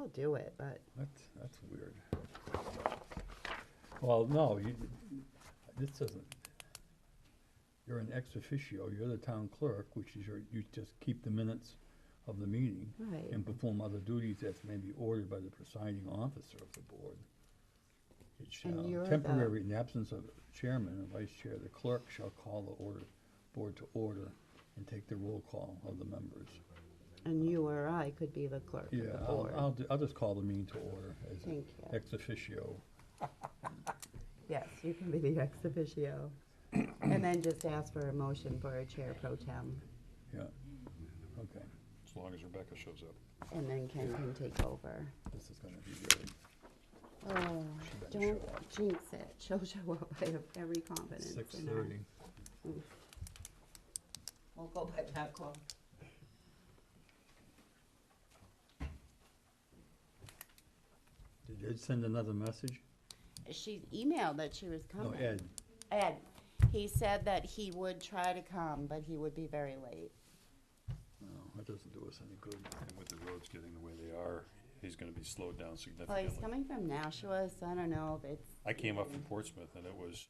I'll do it, but That's weird. Well, no, this doesn't, you're an ex officio, you're the town clerk, which is you just keep the minutes of the meeting right. and perform other duties that may be ordered by the presiding officer of the board. It And shall, you're the- temporary, in the absence of chairman and vice chair, the clerk shall call the board to order and take the roll call of the members. And you or I could be the clerk of Yeah, the board. I'll just call the meeting to order as Thank you. ex officio. Yes, you can be the ex officio. And then just ask for a motion for a chair pro tem, Yeah, okay, As long as Rebecca shows up. and then Ken can take over. this is gonna be really, Oh, She better don't show up. jinx it. She'll show up. I have every confidence in her. 6:30. We'll go by that call. Did Ed send another message? She emailed that she was No, coming. Ed. Ed, he said that he would try to come, but he would be very late. No, that doesn't do us any good. And with the roads getting the way they are, he's gonna be slowed down Well, significantly. he's coming from Nashua, so I don't know if it's. I came up from Portsmouth and it was,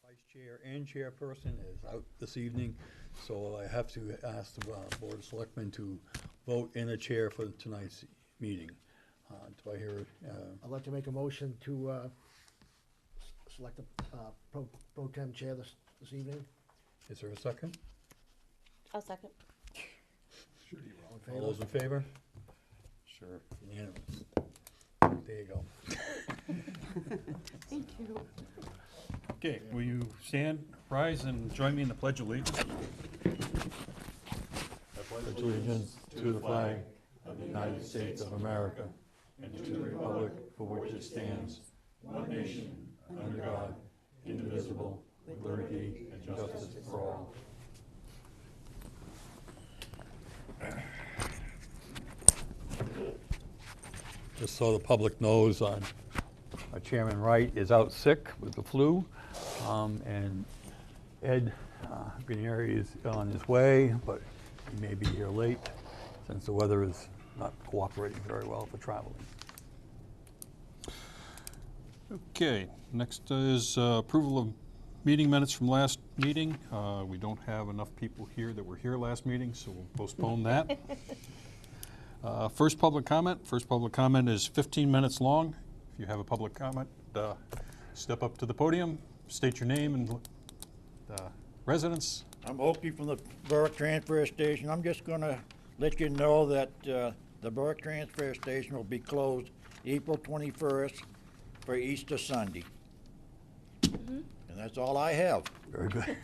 Vice chair and chairperson is out this evening, so I have to ask the Board of Selectmen to vote in a chair for tonight's meeting. Do I hear, I'd like to make a motion to select a pro tem chair this evening. is there a second? I'll second. All in All those in favor? sure. Unanimous. There you go. Thank you. Okay, will you stand, rise, and join me in the Pledge of Allegiance? Pledge allegiance to the flag of the United States of America and to the republic for which it stands, one nation, under God, indivisible, with liberty and justice for all. Just so the public knows, Chairman Wright is out sick with the flu, and Ed Guarnieri is on his way, but he may be here late since the weather is not cooperating very well for traveling. Okay, next is approval of meeting minutes from last meeting. We don't have enough people here that were here last meeting, so we'll postpone that. First public comment. First public comment is 15 minutes long. If you have a public comment, step up to the podium, state your name and residence. I'm Okie from the Berwick Transfer Station. I'm just gonna let you know that the Berwick Transfer Station will be closed April 21st for Easter Sunday. And that's all I have. Very good.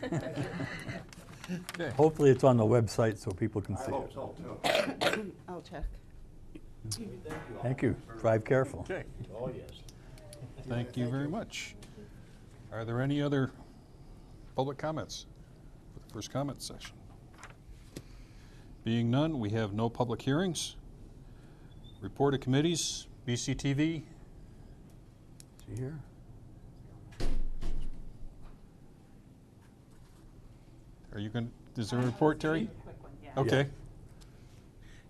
Okay. Hopefully it's on the website so people can see it. so too. I'll check. Thank you. Drive careful. Okay, Oh, yes. thank you very much. Are there any other public comments for the first comment session? Being none, we have no public hearings. Report of committees, BCTV. Is he here? Are you going, is there a report, Terry? Okay.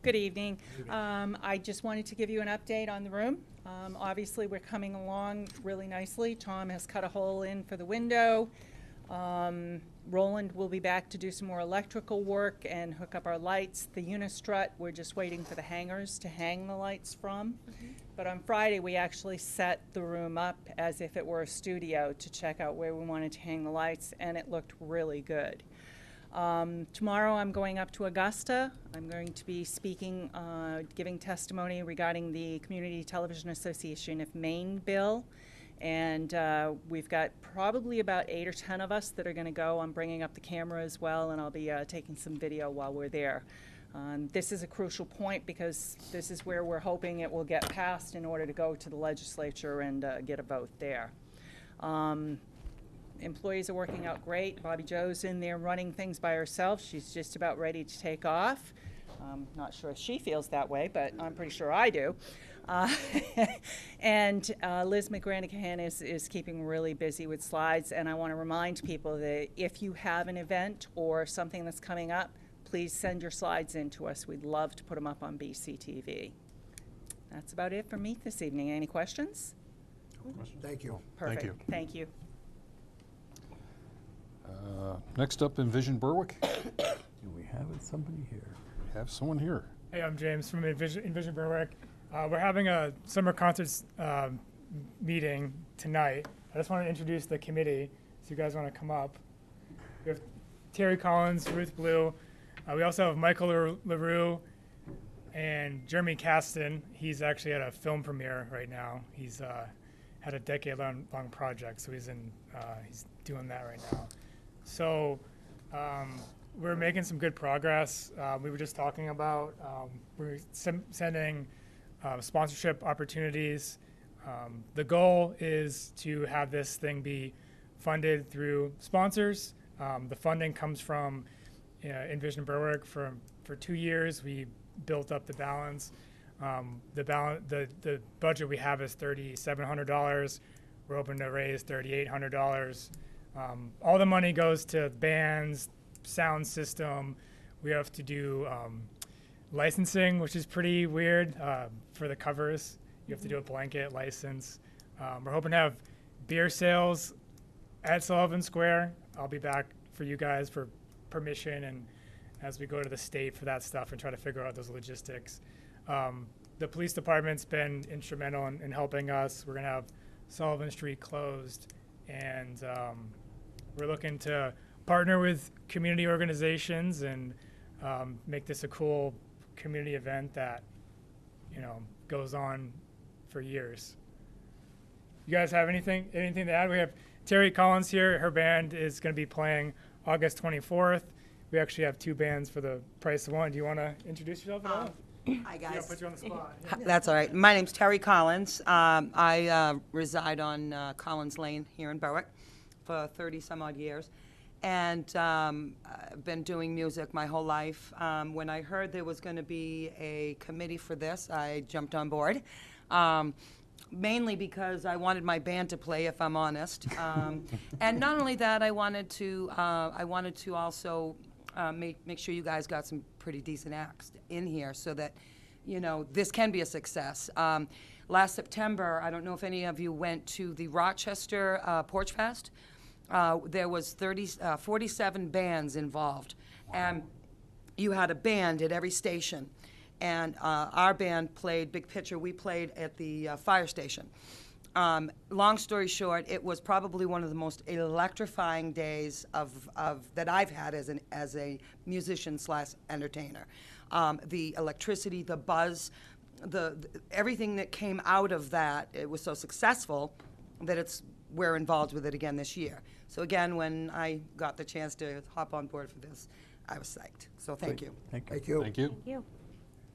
Good evening. I just wanted to give you an update on the room. Obviously, we're coming along really nicely. Tom has cut a hole in for the window. Roland will be back to do some more electrical work and hook up our lights. The Unistrut, we're just waiting for the hangers to hang the lights from. But on Friday, we actually set the room up as if it were a studio to check out where we wanted to hang the lights, and it looked really good. Tomorrow I'm going up to Augusta. I'm going to be speaking, giving testimony regarding the Community Television Association of Maine bill. And we've got probably about 8 or 10 of us that are going to go. I'm bringing up the camera as well, and I'll be taking some video while we're there. This is a crucial point because this is where we're hoping it will get passed in order to go to the legislature and get a vote there. Employees are working out great. Bobby Jo's in there running things by herself. She's just about ready to take off. Not sure if she feels that way, but I'm pretty sure I do. And Liz McGranahan is keeping really busy with slides, and I want to remind people that if you have an event or something that's coming up, please send your slides in to us. We'd love to put them up on BCTV. That's about it for me this evening. Any questions? Thank you. Perfect. you. Thank you. Next up, Envision Berwick. Do we have somebody here? We have someone here. Hey, I'm James from Envision Berwick. We're having a summer concerts meeting tonight. I just want to introduce the committee, so you guys want to come up. We have Terry Collins, Ruth Blue. We also have Michael LaRue and Jeremy Caston. He's actually at a film premiere right now. He's had a decade-long project, so he's doing that right now. So we're making some good progress. We were just talking about we're sending sponsorship opportunities. The goal is to have this thing be funded through sponsors. The funding comes from Envision Berwick. For 2 years, we built up the balance. The budget we have is $3,700. We're hoping to raise $3,800. All the money goes to bands, sound system. We have to do licensing, which is pretty weird for the covers. You have to do a blanket license. We're hoping to have beer sales at Sullivan Square. I'll be back for you guys for permission and as we go to the state for that stuff and try to figure out those logistics. The police department's been instrumental in helping us. We're gonna have Sullivan Street closed, and we're looking to partner with community organizations and make this a cool community event that, goes on for years. You guys have anything to add? We have Terry Collins here. Her band is going to be playing August 24th. We actually have 2 bands for the price of one. Do you want to introduce yourself at all? Hi, Yeah, guys. put you on the spot. That's all right. My name's Terry Collins. I reside on Collins Lane here in Berwick for 30-some-odd years. And I've been doing music my whole life. When I heard there was going to be a committee for this, I jumped on board. Mainly because I wanted my band to play, if I'm honest. And not only that, I wanted to also make sure you guys got some pretty decent acts in here so that, this can be a success. Last September, I don't know if any of you went to the Rochester Porch Fest. There was 47 bands involved. And you had a band at every station. And our band played Big Picture. We played at the fire station. Long story short, it was probably one of the most electrifying days of that I've had as a musician / entertainer. The electricity, the buzz, everything that came out of that, it was so successful that we're involved with it again this year. So again, when I got the chance to hop on board for this, I was psyched. So thank you. Thank you. Thank you. Thank you. Thank you.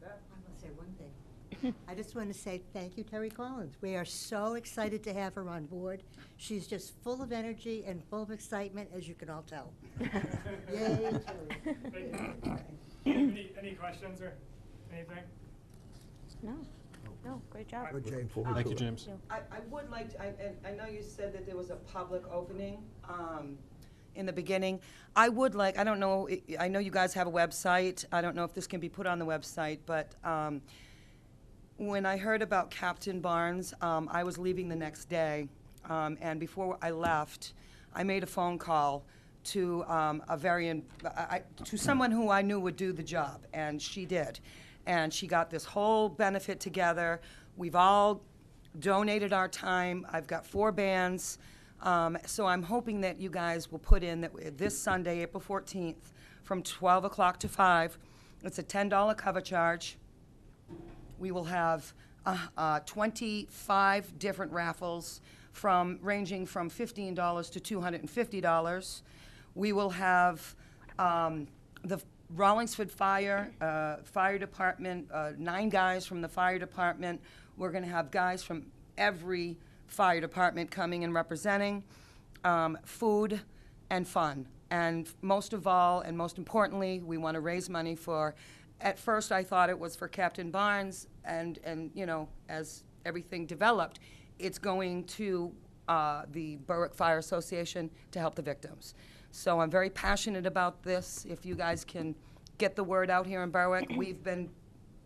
I want to say one thing. I just want to say thank you, Terry Collins. We are so excited to have her on board. She's just full of energy and full of excitement, as you can all tell. Yay, Terry. Any questions or anything? No, no, great job. Good, James. Thank you, James. I would like to, and I know you said that there was a public opening in the beginning. I would like, I don't know, I know you guys have a website. I don't know if this can be put on the website, but when I heard about Captain Barnes, I was leaving the next day, and before I left, I made a phone call to to someone who I knew would do the job, and she did. And she got this whole benefit together. We've all donated our time. I've got 4 bands. So I'm hoping that you guys will put in that this Sunday, April 14th, from 12 o'clock to 5. It's a $10 cover charge. We will have 25 different raffles ranging from $15 to $250. We will have the Rollingsford Fire Department, 9 guys from the fire department. We're going to have guys from every fire department coming and representing, food and fun. And most of all, and most importantly, we want to raise money for, at first I thought it was for Captain Barnes, and you know, as everything developed, it's going to the Berwick Fire Association to help the victims. So I'm very passionate about this. If you guys can get the word out here in Berwick, we've been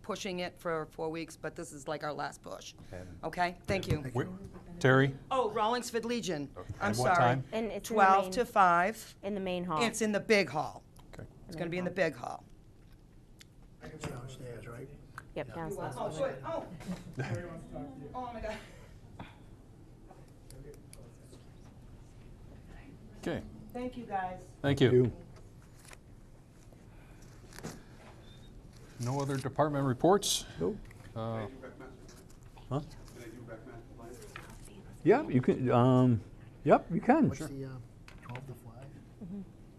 pushing it for 4 weeks, but this is like our last push. Okay, thank you. Terry? Oh, Rollingsford Legion. I'm At what sorry. time? And it's in the 12 main- to 5. In the main hall. It's in the big hall. Okay. It's going to be in the big hall. It's downstairs, right? Yep, downstairs. Oh, good. Oh. Terry wants to talk to you. Oh, my God. Okay, Thank you, guys. thank you. No other department reports? Nope. Uh, Huh? Yeah, you can, yep, you can. What's the 12 to 5?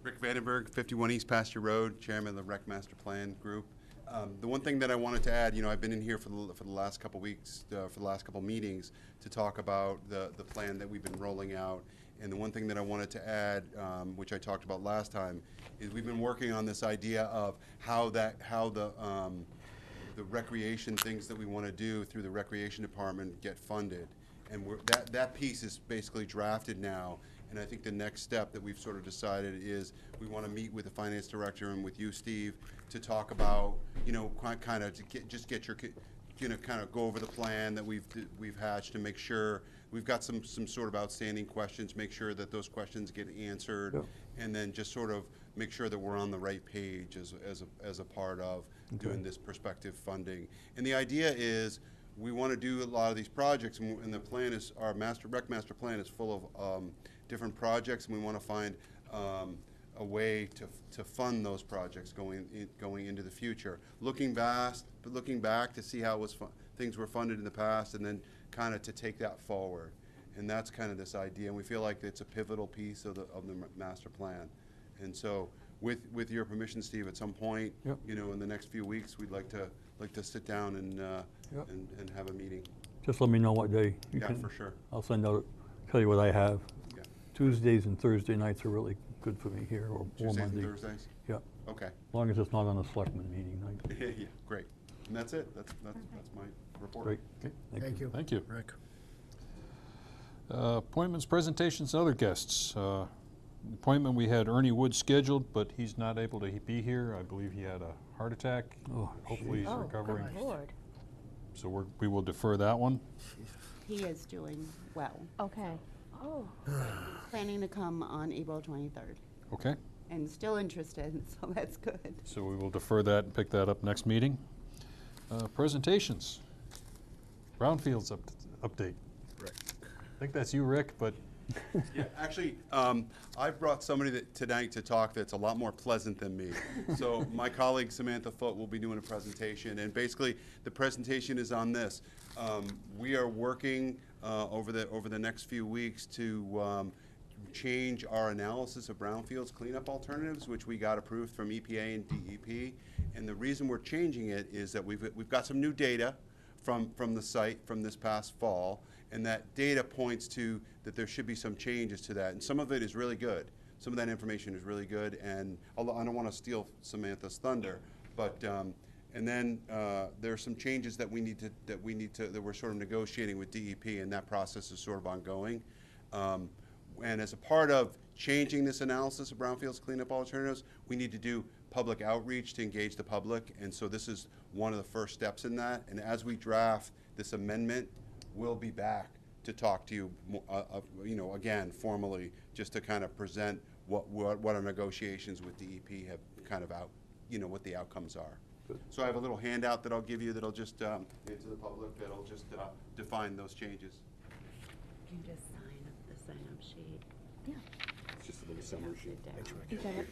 Rick Vandenberg, 51 East Pasture Road, Chairman of the Rec Master Plan Group. The one thing that I wanted to add, you know, I've been in here for the last couple weeks, for the last couple meetings, to talk about the plan that we've been rolling out. And the one thing that I wanted to add, which I talked about last time, is we've been working on this idea of how the recreation things that we want to do through the recreation department get funded. And that piece is basically drafted now. And I think the next step that we've sort of decided is we want to meet with the finance director and with you, Steve, to talk about, you know, kind of to get your, you know, kind of go over the plan that we've hatched and make sure we've got some sort of outstanding questions, make sure that those questions get answered, Yep. and then just sort of make sure that we're on the right page as a part of doing this prospective funding. And the idea is we want to do a lot of these projects, and the plan is, our rec master plan is full of different projects, and we want to find a way to fund those projects going into the future. Looking back to see how things were funded in the past, and then kind of to take that forward. And that's kind of this idea, and we feel like it's a pivotal piece of the master plan. And so, with your permission, Steve, at some point, Yep. you know, in the next few weeks, we'd like to sit down and have a meeting. Just let me know what day. You Yeah, can- for sure. I'll send out, tell you what I have. Yeah. Tuesdays and Thursday nights are really good for me here, or Tuesdays Monday. and Thursdays. Yep, Okay. as long as it's not on a selectman meeting night. Yeah, great. And that's it. That's my report. Great. Okay. Thank you. Thank you. Rick. Appointments, presentations, other guests. Appointment, we had Ernie Wood scheduled, but he's not able to be here. I believe he had a heart attack. Oh, Hopefully he's Oh, recovering. good Lord. So we will defer that one. He is doing well. Okay. Oh. Planning to come on April 23rd Okay, and still interested, so that's good. so we will defer that and pick that up next meeting. Presentations. Brownfields update. I think that's you, Rick, but Yeah, actually, I brought somebody tonight to talk that's a lot more pleasant than me. So my colleague Samantha Foote will be doing a presentation, and basically the presentation is on this. We are working over the next few weeks to change our analysis of brownfields cleanup alternatives, which we got approved from EPA and DEP. And the reason we're changing it is that we've got some new data from the site from this past fall, and that data points to that there should be some changes to that. And some of it is really good. Some of that information is really good, and although I don't want to steal Samantha's thunder, but and then there are some changes that we're sort of negotiating with DEP, and that process is sort of ongoing. And as a part of changing this analysis of brownfields cleanup alternatives, we need to do public outreach to engage the public, and so this is one of the first steps in that. And as we draft this amendment, we'll be back to talk to you, again, formally, just to kind of present what our negotiations with DEP have kind of what the outcomes are. So I have a little handout that I'll give you that'll just, to the public, that'll just define those changes. You can just sign up the sign-up sheet. Yeah. It's just a little summary sheet. You got it.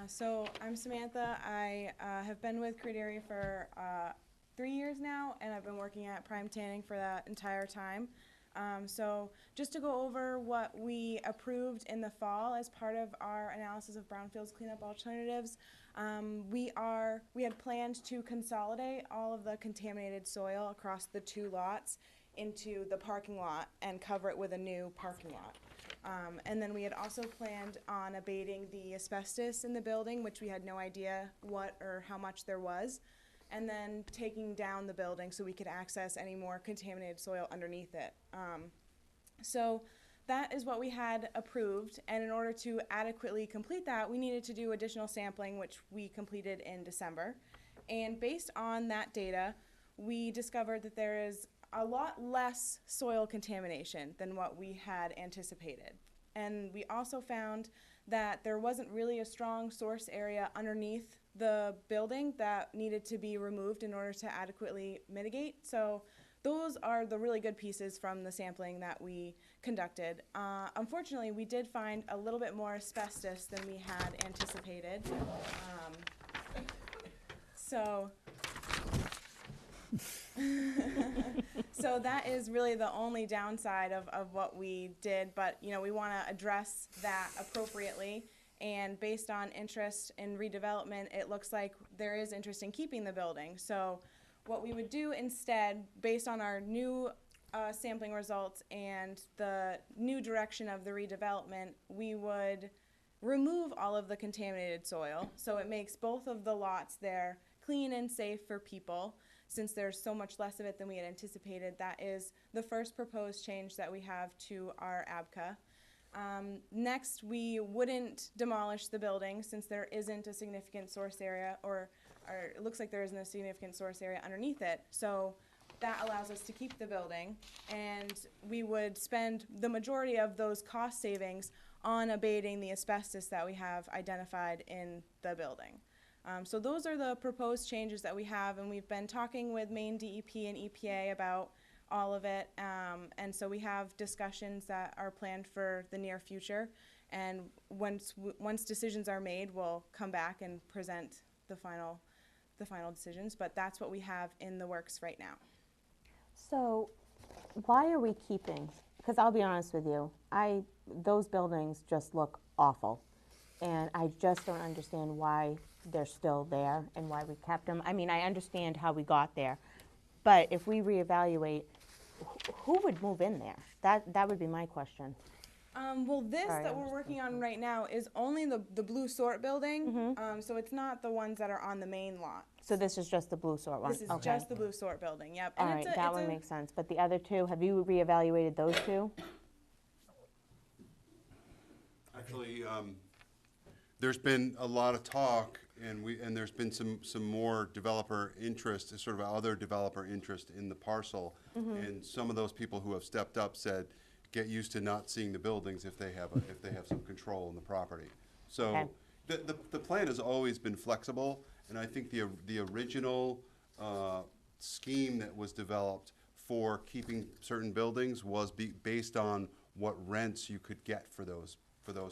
So I'm Samantha. I have been with Create Area for 3 years now, and I've been working at Prime Tanning for that entire time. So just to go over what we approved in the fall as part of our analysis of brownfields cleanup alternatives, we had planned to consolidate all of the contaminated soil across the 2 lots into the parking lot and cover it with a new parking lot. And then we had also planned on abating the asbestos in the building, which we had no idea what or how much there was, and then taking down the building so we could access any more contaminated soil underneath it. So that is what we had approved, and in order to adequately complete that, we needed to do additional sampling, which we completed in December. And based on that data, we discovered that there is a lot less soil contamination than what we had anticipated. And we also found that there wasn't really a strong source area underneath the building that needed to be removed in order to adequately mitigate. So those are the really good pieces from the sampling that we conducted. Unfortunately, we did find a little bit more asbestos than we had anticipated. So that is really the only downside of what we did, but we want to address that appropriately. And based on interest in redevelopment, it looks like there is interest in keeping the building. So what we would do instead, based on our new sampling results and the new direction of the redevelopment, we would remove all of the contaminated soil. So it makes both of the lots there clean and safe for people. Since there's so much less of it than we had anticipated, that is the first proposed change that we have to our ABCA. Next, we wouldn't demolish the building since there isn't a significant source area, or it looks like there isn't a significant source area underneath it. So that allows us to keep the building, and we would spend the majority of those cost savings on abating the asbestos that we have identified in the building. So those are the proposed changes that we have, and we've been talking with Maine DEP and EPA about all of it, and so we have discussions that are planned for the near future, and once decisions are made, we'll come back and present the final decisions, but that's what we have in the works right now. So why are we keeping, because I'll be honest with you, those buildings just look awful, and I just don't understand why they're still there and why we kept them. I mean, I understand how we got there, but if we reevaluate, who would move in there? That would be my question. Well, this Sorry, that I'm we're just working on right now is only the blue sort building, so it's not the ones that are on the main lot. So this is just the blue sort one? This is Okay. just the blue sort building, yep. All right, that one makes sense. But the other 2, have you reevaluated those 2? Actually, there's been a lot of talk, and there's been some more developer interest, sort of other developer interest in the parcel. And some of those people who have stepped up said, get used to not seeing the buildings if they have some control in the property. So Okay. the plan has always been flexible, and I think the original scheme that was developed for keeping certain buildings was based on what rents you could get for those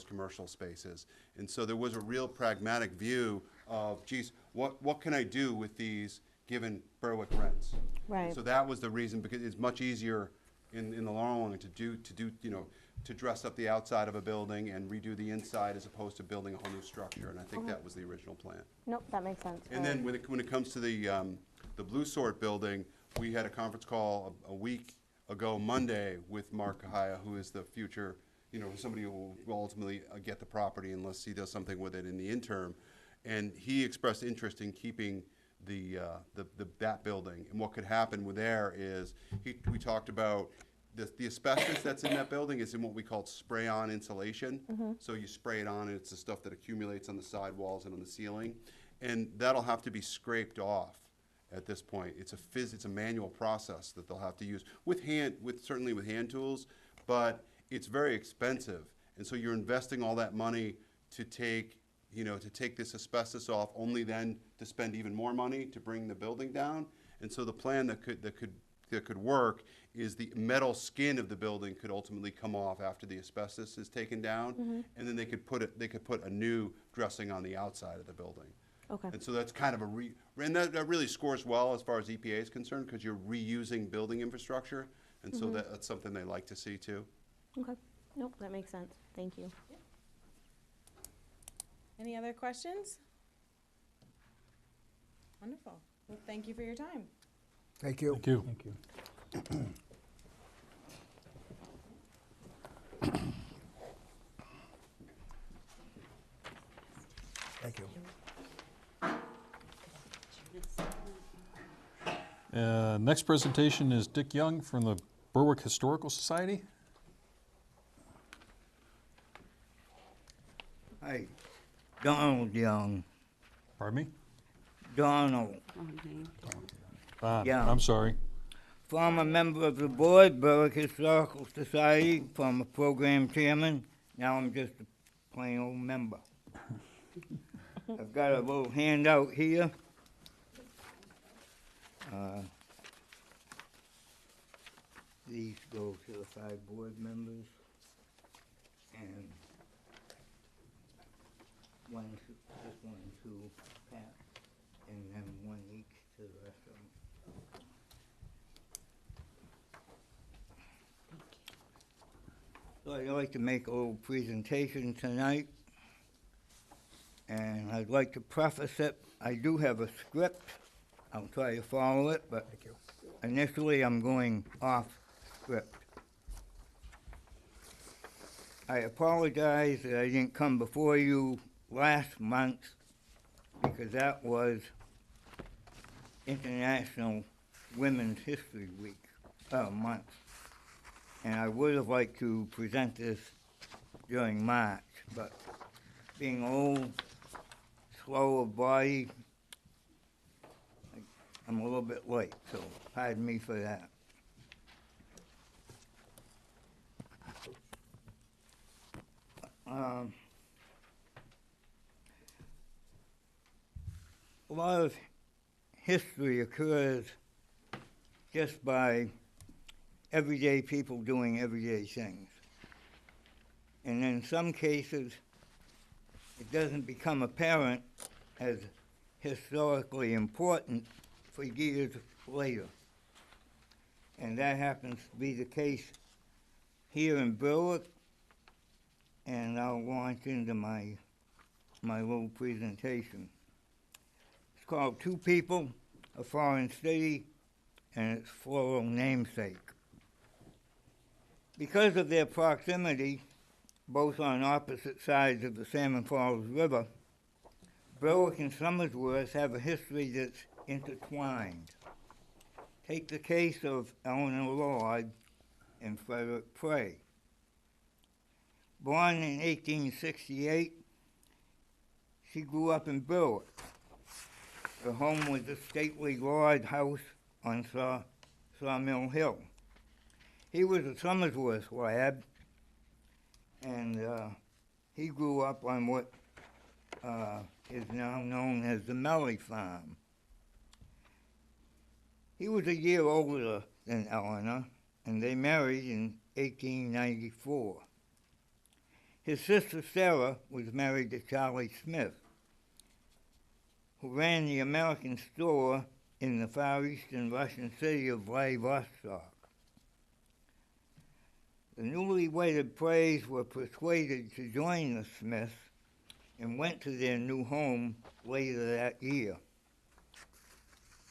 commercial spaces. And so there was a real pragmatic view of, geez, what can I do with these given Berwick rents? Right. So that was the reason, because it's much easier in the long run to do, you know, to dress up the outside of a building and redo the inside as opposed to building a whole new structure. And I think that was the original plan. Nope, that makes sense. And then when it comes to the Blue Sort building, we had a conference call a week ago Monday with Mark Kahaya, who is the future, you know, somebody who will ultimately get the property unless he does something with it in the interim. And he expressed interest in keeping that building. And what could happen with there is, we talked about the asbestos that's in that building is in what we call spray-on insulation. So you spray it on, and it's the stuff that accumulates on the sidewalls and on the ceiling. And that'll have to be scraped off at this point. It's a manual process that they'll have to use certainly with hand tools, but it's very expensive. And so you're investing all that money to take this asbestos off, only then to spend even more money to bring the building down. And so the plan that could work is the metal skin of the building could ultimately come off after the asbestos is taken down, and then they could put a new dressing on the outside of the building. Okay. And so that's kind of and that really scores well as far as EPA is concerned, because you're reusing building infrastructure, and so that's something they like to see too. Okay. Nope, that makes sense. Thank you. Any other questions? Wonderful. Well, thank you for your time. Thank you. Thank you. Thank you. Thank you. Next presentation is Dick Young from the Berwick Historical Society. Hi, Donald Young. Pardon me? Donald. Don, Yeah. I'm sorry. Former member of the board, Berwick Historical Society, former program chairman. Now I'm just a plain old member. I've got a little handout here. These go to the 5 board members. And this one to Pat, and then one each to the rest of them. So I'd like to make a little presentation tonight, and I'd like to preface it. I do have a script. I'll try to follow it, but initially I'm going off script. I apologize that I didn't come before you last month, because that was International Women's History Week, month. And I would have liked to present this during March, but being old, slow of body, I'm a little bit late, so pardon me for that. A lot of history occurs just by everyday people doing everyday things. And in some cases, it doesn't become apparent as historically important for years later. And that happens to be the case here in Berwick, and I'll launch into my little presentation. It's called Two People, a Foreign City, and its floral namesake. Because of their proximity, both on opposite sides of the Salmon Falls River, Berwick and Somersworth have a history that's intertwined. Take the case of Eleanor Lord and Frederick Prey. Born in 1868, she grew up in Berwick. Her home was the stately Lord House on Sawmill Hill. He was a Somersworth lad, and he grew up on what is now known as the Melly Farm. He was a year older than Eleanor, and they married in 1894. His sister Sarah was married to Charlie Smith, who ran the American store in the far eastern Russian city of Vladivostok. The newly wedded Preys were persuaded to join the Smiths and went to their new home later that year.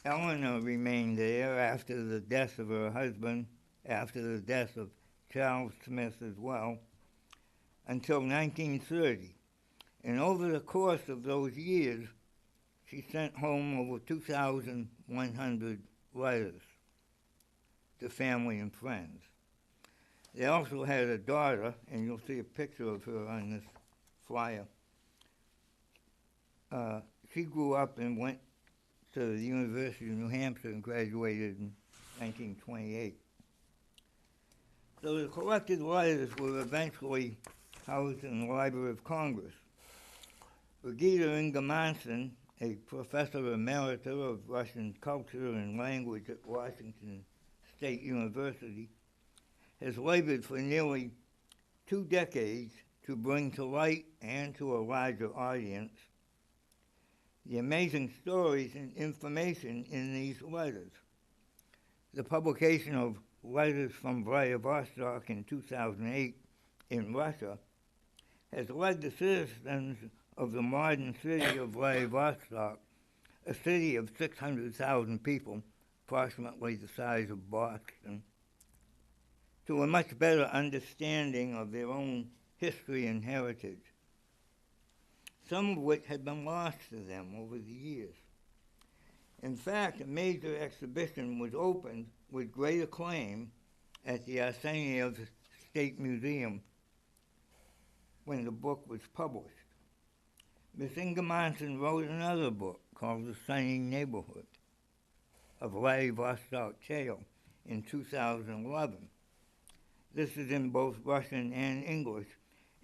Eleanor remained there after the death of her husband, after the death of Charles Smith as well, until 1930. And over the course of those years, she sent home over 2,100 letters to family and friends. They also had a daughter, and you'll see a picture of her on this flyer. She grew up and went to the University of New Hampshire and graduated in 1928. So the collected letters were eventually housed in the Library of Congress. Brigida Ingemanson, a professor emerita of Russian culture and language at Washington State University, has labored for nearly 2 decades to bring to light and to a larger audience the amazing stories and information in these letters. The publication of Letters from Vladivostok in 2008 in Russia has led the citizens of the modern city of Vladivostok, a city of 600,000 people, approximately the size of Boston, to a much better understanding of their own history and heritage, some of which had been lost to them over the years. In fact, a major exhibition was opened with great acclaim at the Arseniev State Museum when the book was published. Miss Ingemanson wrote another book called The Sunny Neighborhood of Vladivostok Jail in 2011. This is in both Russian and English,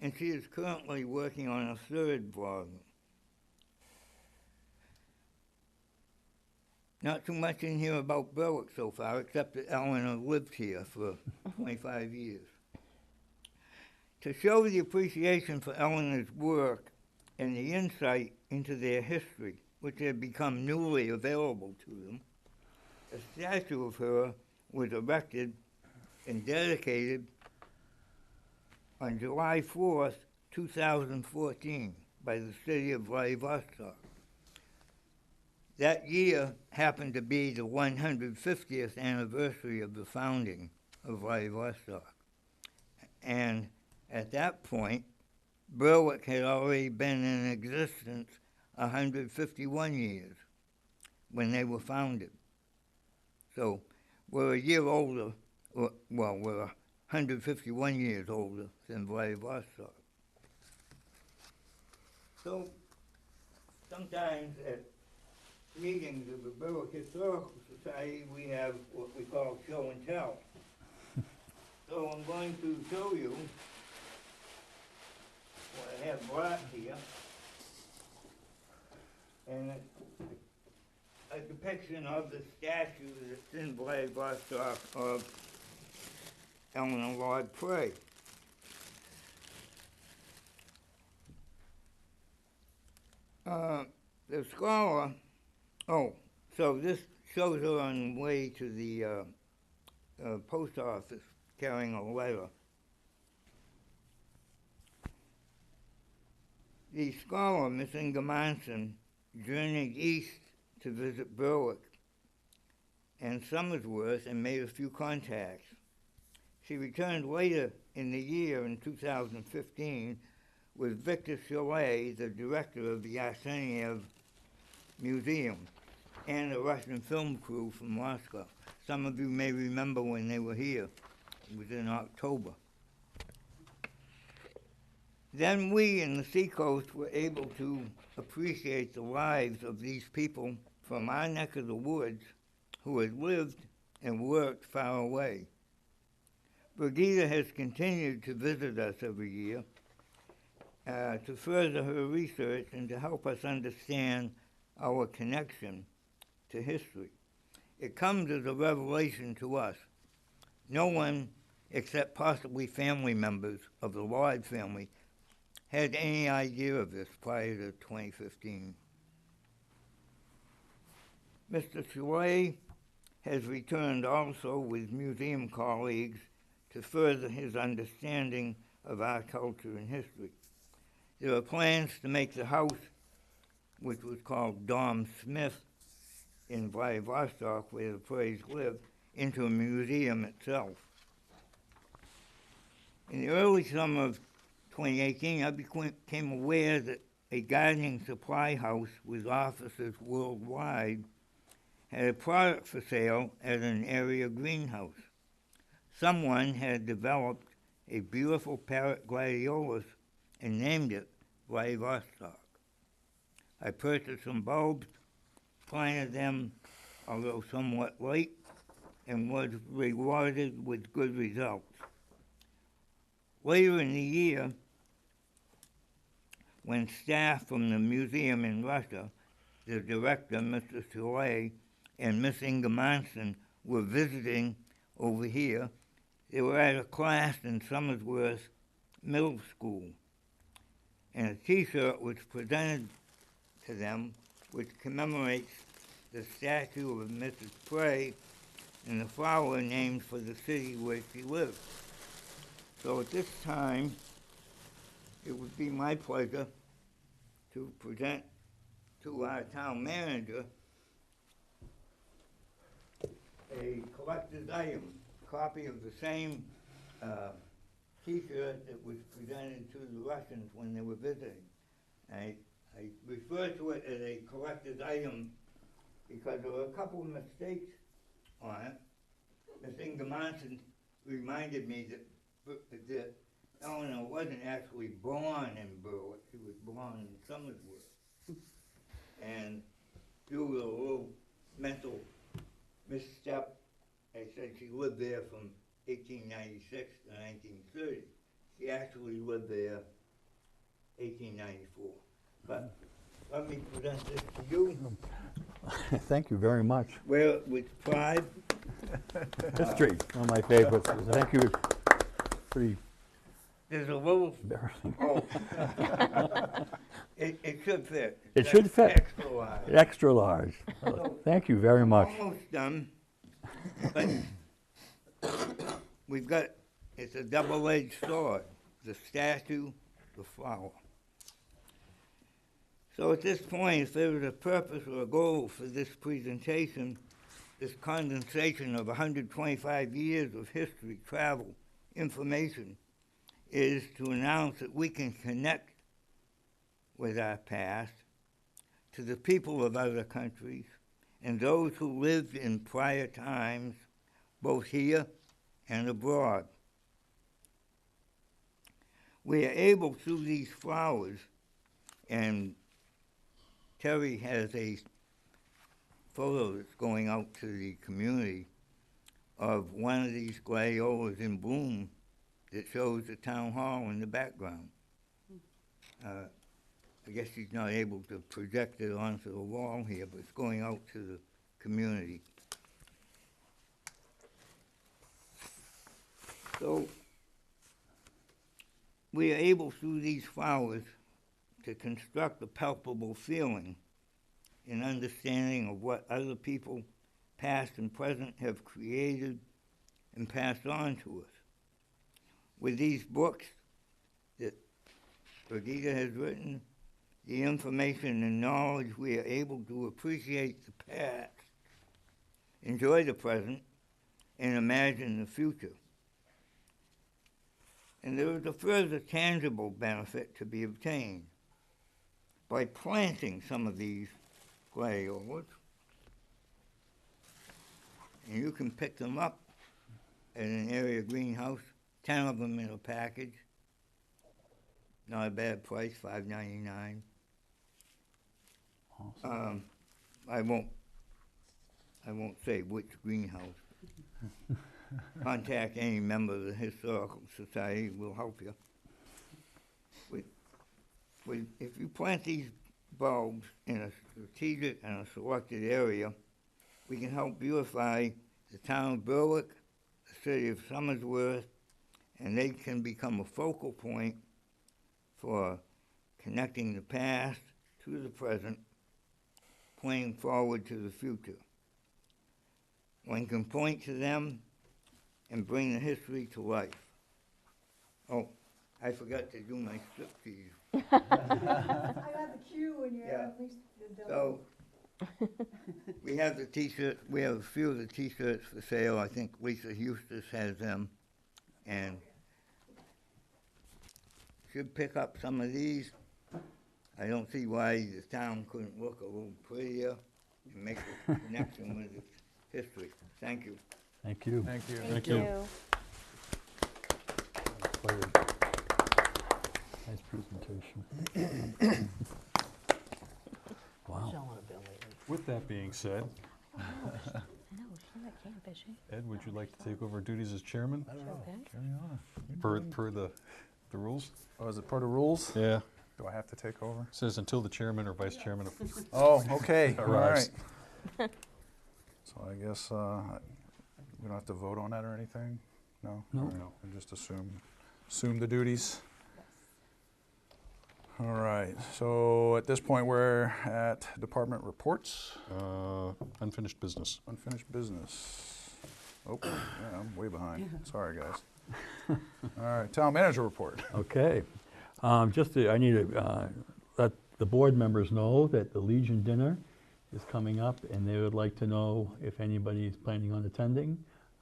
and she is currently working on a 3rd volume. Not too much in here about Berwick so far, except that Eleanor lived here for 25 years. To show the appreciation for Eleanor's work and the insight into their history, which had become newly available to them, a statue of her was erected and dedicated on July 4th, 2014, by the city of Vladivostok. That year happened to be the 150th anniversary of the founding of Vladivostok. And at that point, Berwick had already been in existence 151 years when they were founded. So we're a year older, well, we're 151 years older than Vladivostok. So sometimes at meetings of the Berwick Historical Society, we have what we call show and tell. So I'm going to show you what I have brought here, and a depiction of the statue that's in Vladivostok of Eleanor Lord Prey. The scholar, so this shows her on the way to the post office carrying a letter. The scholar, Miss Ingemanson, journeyed east to visit Berwick and Somersworth and made a few contacts. She returned later in the year in 2015 with Victor Chalet, the director of the Arseniev Museum, and a Russian film crew from Moscow. Some of you may remember when they were here. It was in October. Then we in the Seacoast were able to appreciate the lives of these people from our neck of the woods who had lived and worked far away. Brigida has continued to visit us every year to further her research and to help us understand our connection to history. It comes as a revelation to us. No one, except possibly family members of the Lord family, had any idea of this prior to 2015. Mr. Chalet has returned also with museum colleagues to further his understanding of our culture and history. There are plans to make the house, which was called Dom Smith in Vladivostok, where the Prays lived, into a museum itself. In the early summer of 2018, I became aware that a gardening supply house with offices worldwide had a product for sale at an area greenhouse. Someone had developed a beautiful parrot gladiolus and named it Vladivostok. I purchased some bulbs, planted them, although somewhat late, and was rewarded with good results. Later in the year, when staff from the museum in Russia, the director, Mr. Chalet, and Miss Inga Monson were visiting over here, they were at a class in Somersworth Middle School, and a T-shirt was presented to them which commemorates the statue of Mrs. Pray and the flower named for the city where she lived. So at this time, it would be my pleasure to present to our town manager a collector's item, copy of the same T-shirt that was presented to the Russians when they were visiting. I refer to it as a collector's item because there were a couple of mistakes on it. Ms. Inga Monson reminded me that Eleanor wasn't actually born in Berwick, she was born in Somersworth. And due to a little mental misstep, I said she lived there from 1896 to 1930. She actually lived there 1894. But let me present this to you. Thank you very much. Wear it with pride. History, one of my favorites. Thank you. Pretty There's a little, embarrassing. oh. It should fit. It should fit. Extra large. Extra large. Thank you very much. Almost done, but we've got, it's a double-edged sword, the statue, the flower. So at this point, if there was a purpose or a goal for this presentation, this condensation of 125 years of history, travel, information, is to announce that we can connect with our past to the people of other countries and those who lived in prior times, both here and abroad. We are able through these flowers, and Terry has a photo that's going out to the community of one of these gladiolas in bloom that shows the town hall in the background. I guess he's not able to project it onto the wall here, but it's going out to the community. So we are able through these flowers to construct a palpable feeling and understanding of what other people, past and present, have created and passed on to us. With these books that Brigida has written, the information and knowledge, we are able to appreciate the past, enjoy the present, and imagine the future. And there is a further tangible benefit to be obtained. By planting some of these gladiolas, and you can pick them up at an area greenhouse, 10 of them in a package. not a bad price, $5.99. I won't say which greenhouse. Contact any member of the Historical Society, will help you. If you plant these bulbs in a strategic and a selected area, we can help beautify the town of Berwick, the city of Somersworth, and they can become a focal point for connecting the past to the present, pointing forward to the future. One can point to them and bring the history to life. Oh, I forgot to do my striptease. I got the cue and you're Yeah. at least you're done. So, we have the t-shirt, we have a few of the t-shirts for sale. I think Lisa Eustace has them. And should pick up some of these. I don't see why the town couldn't look a little prettier and make a connection with its history. Thank you. Thank you. Thank you. Thank you. Quite a nice presentation. Wow. Selling a bill lately. With that being said, I know, she's not camp, is she? Ed, would you like to take over duties as chairman? I don't know. Okay. Carry on. Per the rules? Oh, is it part of rules? Yeah. Do I have to take over? Says until the chairman or vice chairman of Oh, okay, all Arrives. right. So I guess we don't have to vote on that or anything? No? No. All right, and just assume the duties? All right, so at this point, we're at department reports, unfinished business. unfinished business. Oh, yeah, I'm way behind. Sorry, guys. All right, town manager report. Okay. I need to let the board members know that the Legion dinner is coming up, and they would like to know if anybody is planning on attending.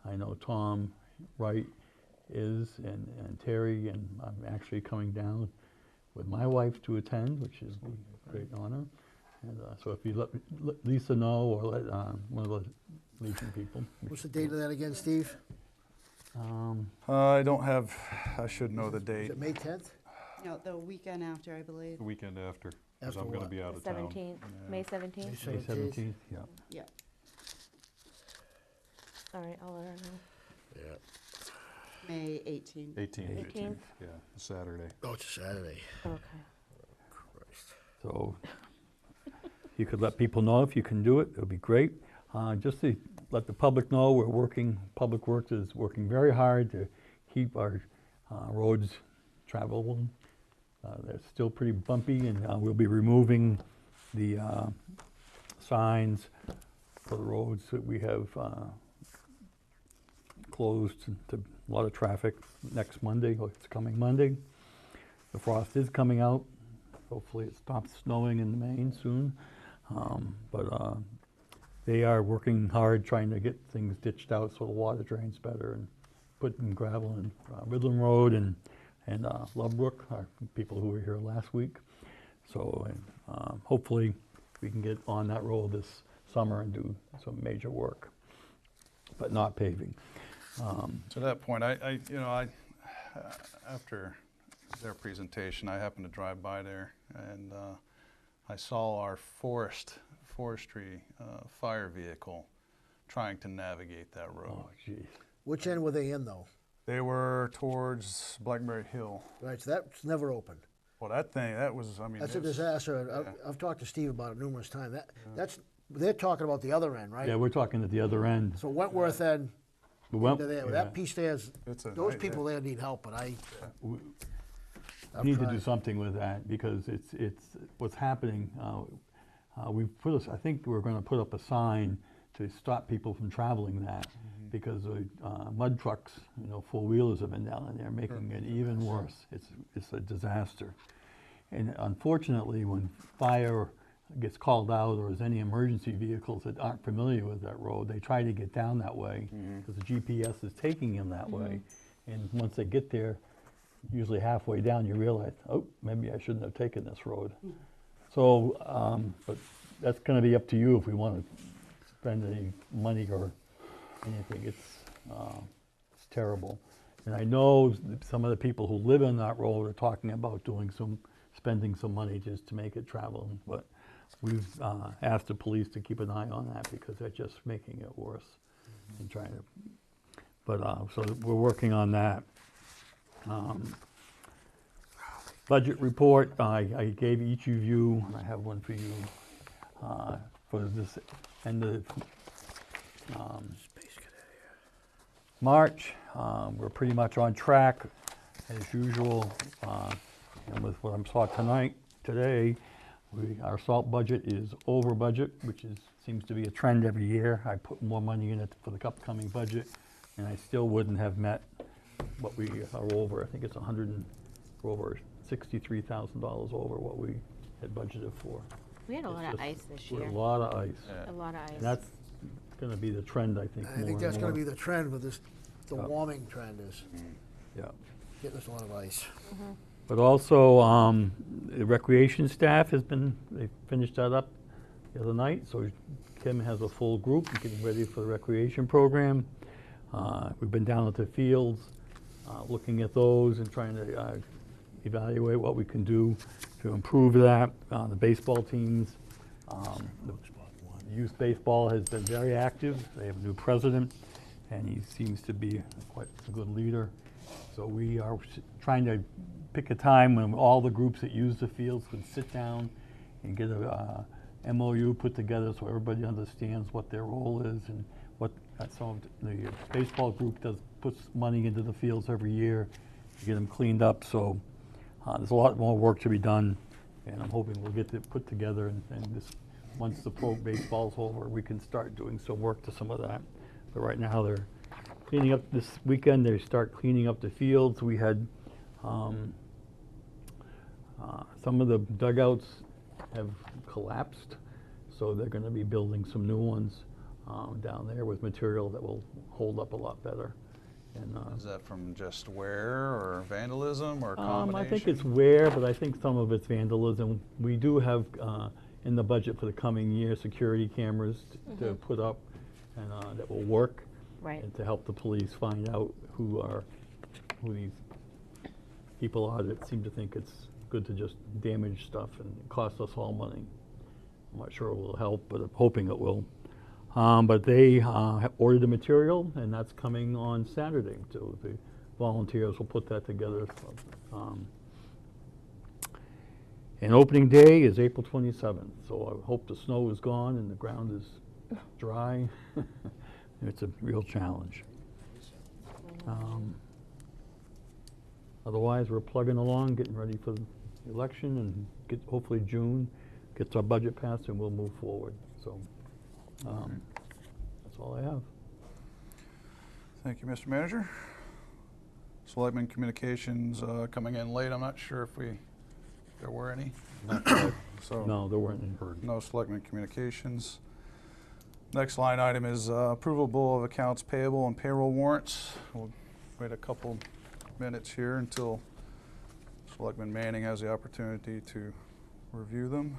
I know Tom Wright is, and Terry, and I'm actually coming down with my wife to attend, which is a great honor. And so if you let Lisa know, or let one of the Legion people. What's the date of that again, Steve? I don't have, I should know the Is date. it May 10th? No, the weekend after, I believe. The weekend after, because After I'm going to what? be out The of town. 17th, May 17th? May 17th, yeah. Yeah. All right, I'll let her know. Yeah. May 18th. 18th. 18th? Yeah, Saturday. Oh, it's a Saturday. Okay. Christ. So you could let people know if you can do it, it would be great. Just to let the public know, Public Works is working very hard to keep our roads travelable. They're still pretty bumpy, and we'll be removing the signs for the roads that we have closed to a lot of traffic next Monday, or it's coming Monday. The frost is coming out. Hopefully it stops snowing in Maine soon. But they are working hard trying to get things ditched out so the water drains better, and putting gravel in Midland Road and Lovebrook, our people who were here last week. So hopefully we can get on that road this summer and do some major work, but not paving. To that point, after their presentation, I happened to drive by there, and I saw our forestry fire vehicle trying to navigate that road. Oh, geez. Which end were they in, though? They were towards Blackberry Hill. Right, so that's never opened. Well, that was, I mean. That's a it's- disaster. and I've talked to Steve about it numerous times. They're talking about the other end, right? Yeah, we're talking at the other end. So Wentworth end, We went- into there, yeah. that piece there's, It's a those nightmare. people there need help, but We I've need to tried. do something with that, because it's what's happening. I think we're going to put up a sign to stop people from traveling that, because mud trucks, four wheelers have been down in there, making it even worse. It's a disaster. And unfortunately, when fire gets called out, or there's any emergency vehicles that aren't familiar with that road, they try to get down that way, because the GPS is taking them that way. And once they get there, usually halfway down, you realize, oh, maybe I shouldn't have taken this road. So, but that's going to be up to you if we want to spend any money or anything. It's terrible. And I know some of the people who live in that road are talking about spending some money just to make it travel. But we've asked the police to keep an eye on that because they're just making it worse and trying to. But so we're working on that. Budget report, I gave each of you, I have one for you, for this end of March. We're pretty much on track as usual. And with what I saw today, our salt budget is over budget, which seems to be a trend every year. I put more money in it for the upcoming budget, and I still wouldn't have met what we are over. I think it's we're over $63,000 over what we had budgeted for. We had a lot of ice this year. A lot of ice. A lot of ice. And that's going to be the trend, I think. I think that's going to be the trend with this, the warming trend is Yeah. getting us a lot of ice. But also, the recreation staff they finished that up the other night, so Kim has a full group getting ready for the recreation program. We've been down at the fields, looking at those and trying to evaluate what we can do to improve that. The baseball teams, the youth baseball has been very active. They have a new president, and he seems to be quite a good leader. So we are trying to pick a time when all the groups that use the fields can sit down and get a MOU put together so everybody understands what their role is and what some of the baseball group puts money into the fields every year to get them cleaned up. So there's a lot more work to be done, and I'm hoping we'll get it put together and once the pro baseball's over, we can start doing some work to some of that. But right now they're cleaning up this weekend. They start cleaning up the fields. We had some of the dugouts have collapsed, so they're going to be building some new ones down there with material that will hold up a lot better. And, Is that from just wear or vandalism or combination? I think it's wear, but I think some of it's vandalism. We do have in the budget for the coming year security cameras to put up and that will work. Right. And to help the police find out who these people are that seem to think it's good to just damage stuff and it costs us all money. I'm not sure it will help, but I'm hoping it will. But they have ordered the material, and that's coming on Saturday. So the volunteers will put that together. And opening day is April 27th. So I hope the snow is gone and the ground is dry. It's a real challenge. Otherwise, we're plugging along, getting ready for the election, and hopefully June gets our budget passed, and we'll move forward. So that's all I have. Thank you, Mr. Manager. Selectmen communications coming in late. I'm not sure if there were any. So No, there weren't any. no selectmen communications. Next line item is approval of accounts payable and payroll warrants. We'll wait a couple minutes here until Selectman Manning has the opportunity to review them.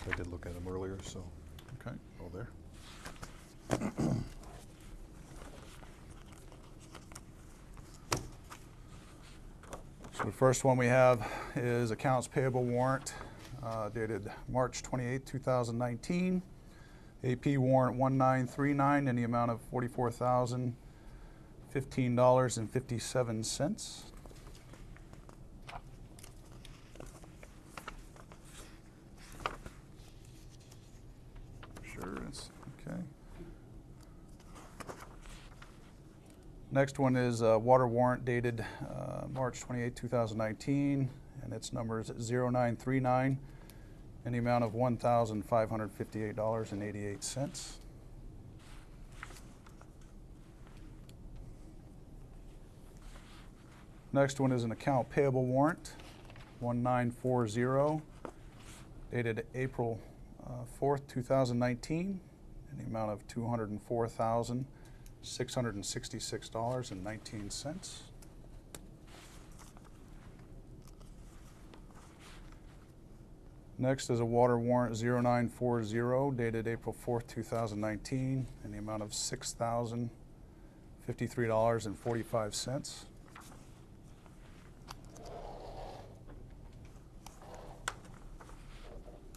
I did look at them earlier, so Okay. all there. So the first one we have is accounts payable warrant dated March 28, 2019. AP warrant 1939 in the amount of $44,015.57. Sure, it's okay. Next one is a water warrant dated March 28, 2019, and its number is 0939 in the amount of $1,558.88. Next one is an account payable warrant, 1940, dated April 4th, 2019, in the amount of $204,666.19. Next is a water warrant 0940, dated April 4th, 2019, in the amount of $6,000 $53.45.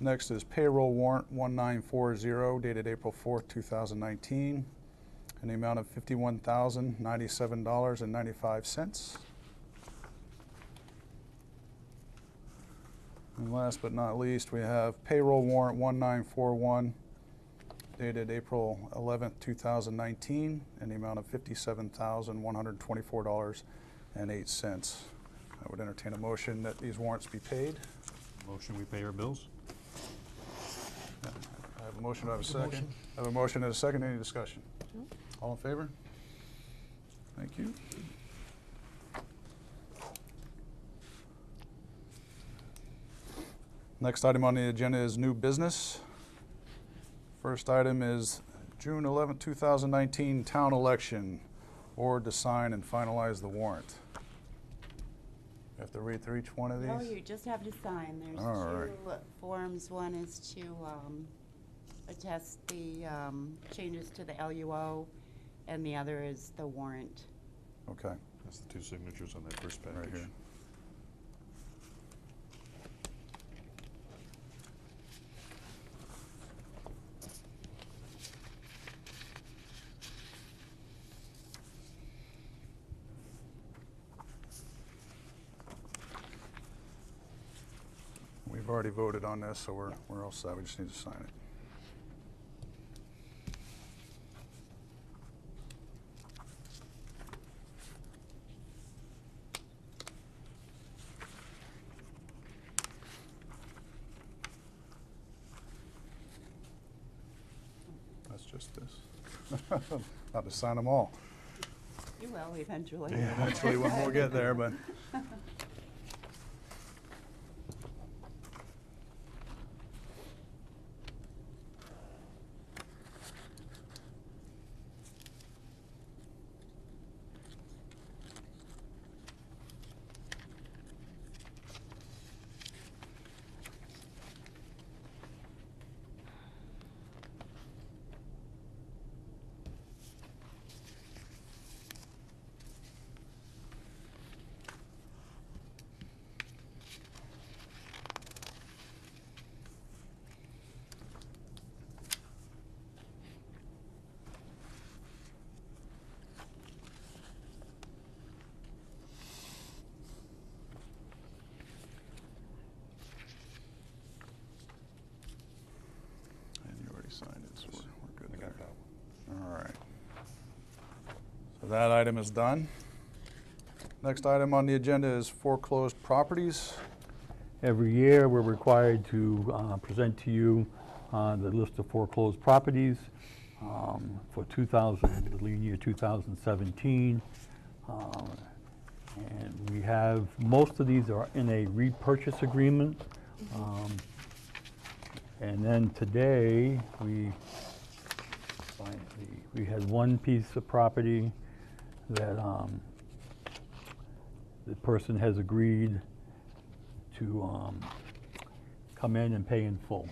Next is payroll warrant 1940 dated April 4th, 2019, in the amount of $51,097.95. And last but not least, we have payroll warrant 1941 dated April 11th, 2019, in the amount of $57,124.08. I would entertain a motion that these warrants be paid. Motion, we pay our bills? I have a motion, do I have a Make a second? motion. I have a motion and a second, any discussion? All in favor? Thank you. Next item on the agenda is new business. First item is June 11, 2019 town election. Board to sign and finalize the warrant. You have to read through each one of these? No, you just have to sign. There's All right. two forms. One is to attest the changes to the LUO, and the other is the warrant. Okay. That's the two signatures on that first package. Right here. We've already voted on this, so we're all set. We just need to sign it. That's just this. Not to sign them all. You will eventually. Yeah, eventually we'll get there, but. And you already signed it, so we're good there. All right. So that item is done. Next item on the agenda is foreclosed properties. Every year, we're required to present to you the list of foreclosed properties for the lien year 2017. And we have, most of these are in a repurchase agreement. And then today, we had one piece of property that the person has agreed to come in and pay in full.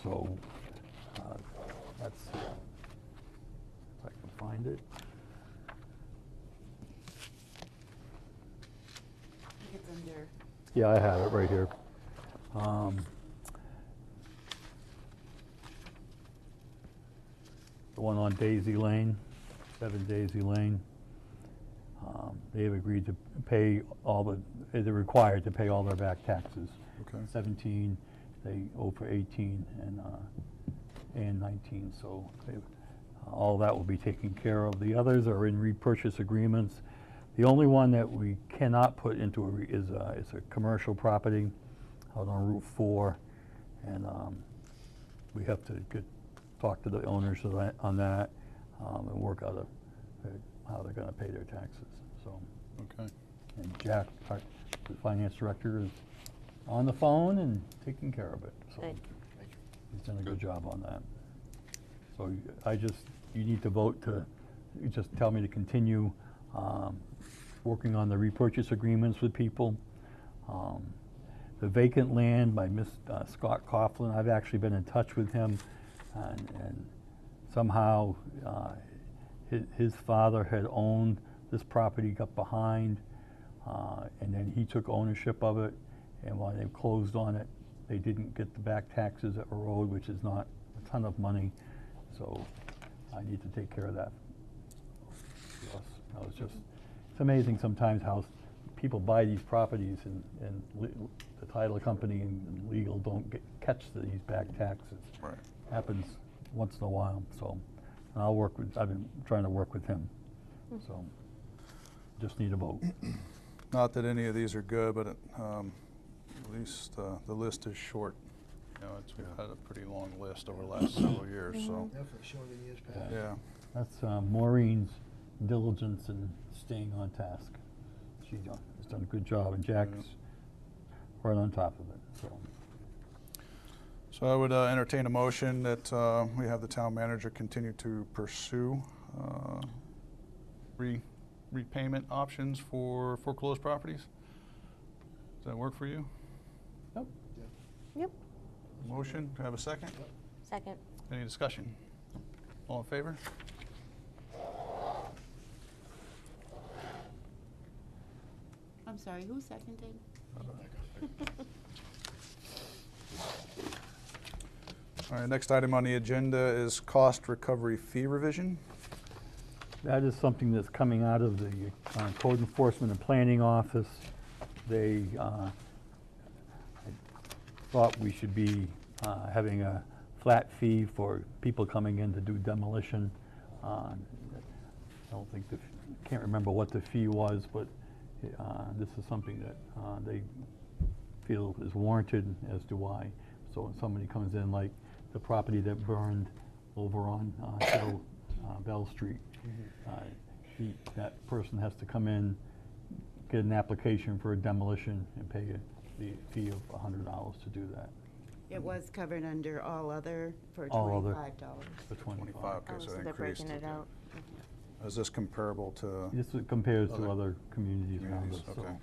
So that's, if I can find it. I think it's under. Yeah, I have it right here. The one on Daisy Lane, 7 Daisy Lane. They have agreed to pay they're required to pay all their back taxes. Okay. 17, they owe for 18 and 19, so all that will be taken care of. The others are in repurchase agreements. The only one that we cannot put into is a commercial property out on Route 4, and we have to talk to the owners on that and work out how they're going to pay their taxes. So, okay. And Jack, the finance director, is on the phone and taking care of it. So Good. he's done a good job on that. So you need to vote to, you just tell me to continue working on the repurchase agreements with people. The vacant land by Scott Coughlin, I've actually been in touch with him, and somehow his father had owned this property, got behind, and then he took ownership of it, and while they closed on it, they didn't get the back taxes that were owed, which is not a ton of money, so I need to take care of that. Yes, it's just, it's amazing sometimes how people buy these properties and the title company and legal don't catch these back taxes. Right. Happens once in a while, so and I've been trying to work with him, so just need a vote. Not that any of these are good, but at least the list is short. You know, we've had a pretty long list over the last several years, so. Definitely showing in years past. Yeah. That's Maureen's diligence in staying on task. She has done a good job, and Jack's right on top of it, so. So I would entertain a motion that we have the town manager continue to pursue repayment options for foreclosed properties. Does that work for you? Yep. Yep. Motion, do I have a second? Second. Any discussion? All in favor? I'm sorry, who seconded? All right, next item on the agenda is cost recovery fee revision. That is something that's coming out of the Code Enforcement and Planning Office. They thought we should be having a flat fee for people coming in to do demolition. I don't think can't remember what the fee was, but this is something that they feel is warranted, as do I. So when somebody comes in, like the property that burned over on Bell Street, that person has to come in, get an application for a demolition, and pay the fee of $100 to do that. It was covered under all other for All other. $25. For 25. Okay, Oh, so so they're increased. breaking it out. Is this comparable to? This compares to Other other communities around us, communities? so. Okay.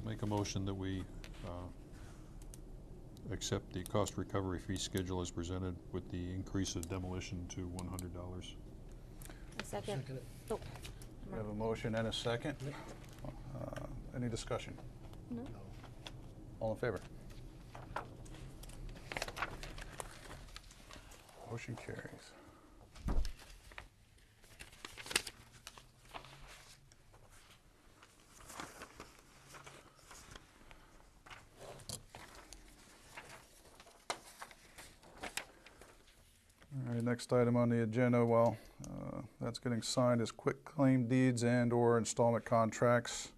Make a motion that we accept the cost recovery fee schedule as presented with the increase of demolition to $100. A second. Second it. Oh, We have a motion and a second. Any discussion? no. All in favor? Motion carries. All right, next item on the agenda, well, that's getting signed, is quick claim deeds and/or installment contracts.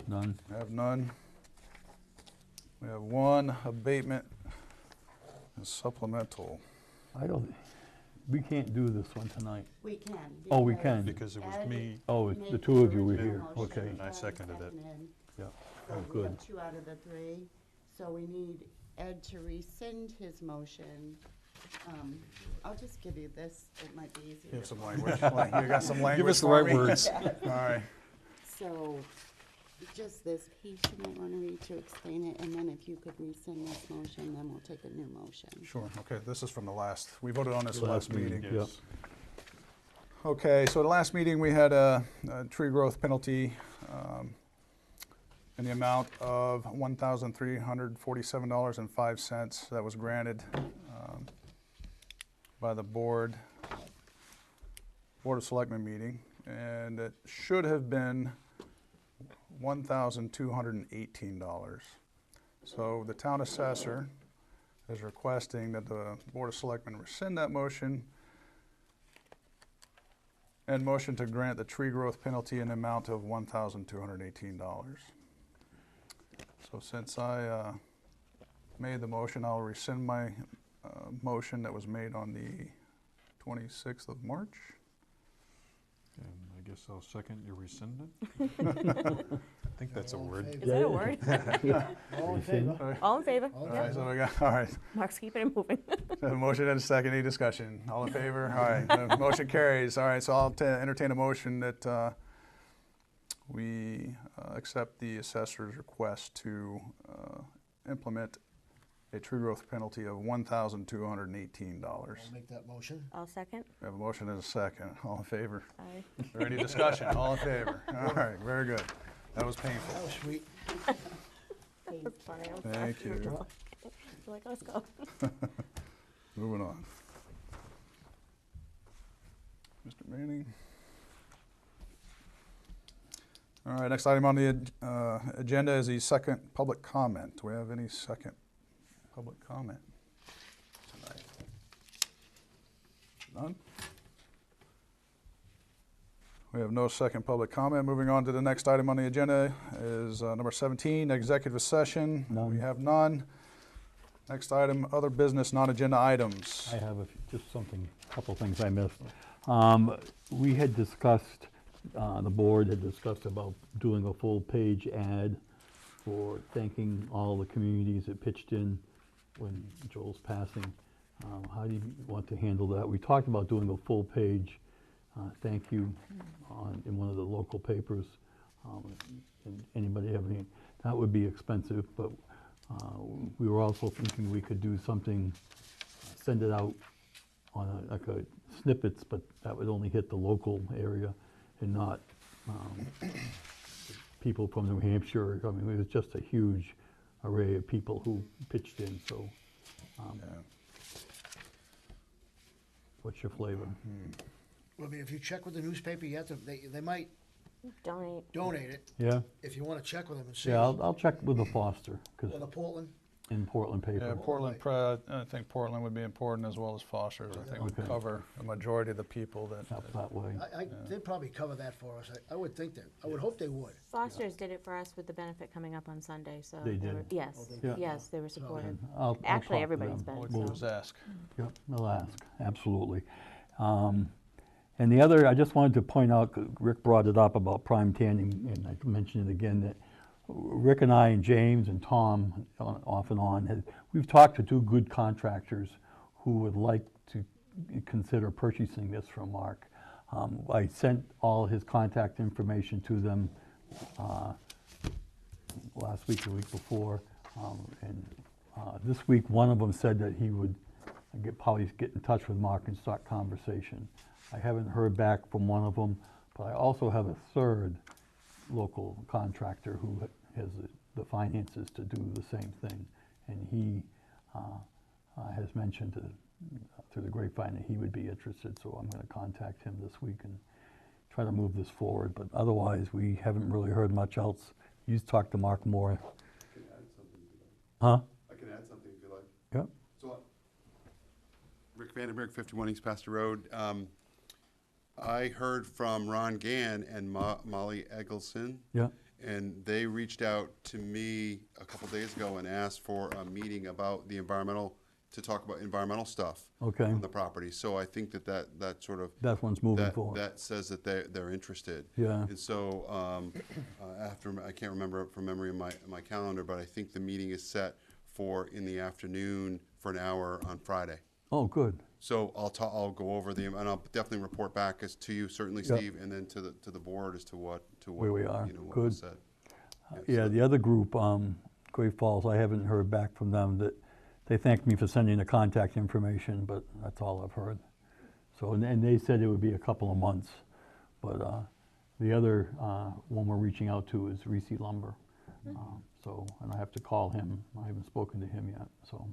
None. We have none. We have one abatement and supplemental. We can't do this one tonight. We can. Oh, we can. Because it was Ed me. Oh, it's the made two of you were original here, motion, okay. And I Ed seconded it. Yeah, So oh, we good. have 2 out of the 3. So we need Ed to rescind his motion. I'll just give you this. It might be easier. You have to some follow. language. You got some language Give us the for right me? words. All right. So just this piece you might want to read to explain it, and then if you could rescind this motion, then we'll take a new motion. Sure, okay, this is from the last, we voted on this The last last meeting, meeting. Yep. Okay, so the last meeting, we had a tree growth penalty in the amount of $1,347.05 that was granted by the Board of Selectmen meeting, and it should have been $1,218. So the town assessor is requesting that the Board of Selectmen rescind that motion and motion to grant the tree growth penalty in the amount of $1,218. So since I made the motion, I'll rescind my motion that was made on the 26th of March. And I guess I'll second your rescindment. I think that's a All in word. favor? Is that a word? All in favor? All in favor? All in All right, Yep. so we got, all right. Mark's keeping it moving. A motion and a second, any discussion? All in favor? All right, the motion carries. All right, so I'll entertain a motion that we accept the assessor's request to implement a tree growth penalty of $1,218. I'll make that motion. I'll second. We have a motion and a second. All in favor? Aye. Is there any discussion? All in favor? All right, very good. That was That was painful. sweet. It's funny, I'm sorry. Thank you. You're like, let's go. Moving on. Mr. Manning. All right, next item on the agenda is the second public comment. Do we have any second public comment tonight? None? We have no second public comment. Moving on to the next item on the agenda is number 17, executive session. None. We have none. Next item, other business, non-agenda items. I have just something, a couple things I missed. We had discussed, the board had discussed about doing a full-page ad for thanking all the communities that pitched in when Joel's passing. How do you want to handle that? We talked about doing a full-page thank you in one of the local papers. And anybody have any, that would be expensive, but we were also thinking we could do something, send it out on like a snippets, but that would only hit the local area and not people from New Hampshire. I mean, it was just a huge array of people who pitched in, so. What's your flavor? Well, I mean, if you check with the newspaper, you have to, they might Donate it. Yeah? If you want to check with them and see. Yeah, I'll check with the Foster, because Or the Portland. in Portland paper. Yeah, Portland, I think Portland would be important as well as Foster's. I think would Okay. cover a majority of the people that. Up that way. They'd probably cover that for us. I would think that, I would hope they would. Foster's did it for us with the benefit coming up on Sunday, so. They did? were- Yes, Oh, they did. yes, they were supportive. I'll Actually, talk to everybody's them. been, We'll so. just ask. Yep, I'll ask, absolutely. And the other, I just wanted to point out, 'cause Rick brought it up about prime tanning, and I mentioned it again, that Rick and I and James and Tom, off and on, we've talked to two good contractors who would like to consider purchasing this from Mark. I sent all his contact information to them last week or the week before, and this week, one of them said that he would probably get in touch with Mark and start conversation. I haven't heard back from one of them, but I also have a third local contractor who has the finances to do the same thing. And he has mentioned through the grapevine that he would be interested, so I'm going to contact him this week and try to move this forward. But otherwise, we haven't really heard much else. You talked to Mark more. I can add something if you like. Huh? I can add something if you like. Yep. So, Rick Vandenberg, 51 East Pastor Road. I heard from Ron Gann and Molly Eggleston. Yeah. And they reached out to me a couple days ago and asked for a meeting about the environmental, to talk about environmental stuff. Okay. On the property. So I think that sort of. That one's moving forward. That says that they're interested. Yeah. And so, after, I can't remember from memory in my calendar, but I think the meeting is set for in the afternoon for an hour on Friday. Oh, good. So I'll go over and I'll definitely report back as to you, certainly Yep. Steve, and then to the board as to what, Where we are. you know, what Good. was said. Yeah, the other group, Great Falls, I haven't heard back from them. That they thanked me for sending the contact information, but that's all I've heard. So, and they said it would be a couple of months. But the other one we're reaching out to is Reese Lumber. So, and I have to call him. I haven't spoken to him yet, so.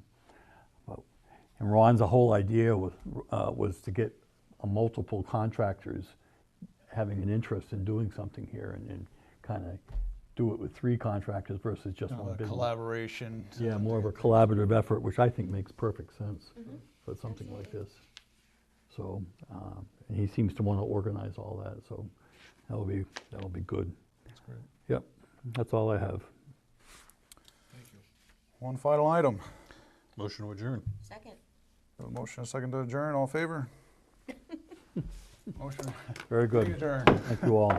And Ron's whole idea was to get multiple contractors having an interest in doing something here and kind of do it with three contractors versus just one big one. Collaboration. Yeah, more of a collaborative effort, which I think makes perfect sense for something like this. So, and he seems to want to organize all that, so that'll be good. That's great. Yep, that's all I have. One final item. Motion to adjourn. Second. A motion, a second to adjourn. All in favor? Motion. Very good. Adjourn. Thank you all.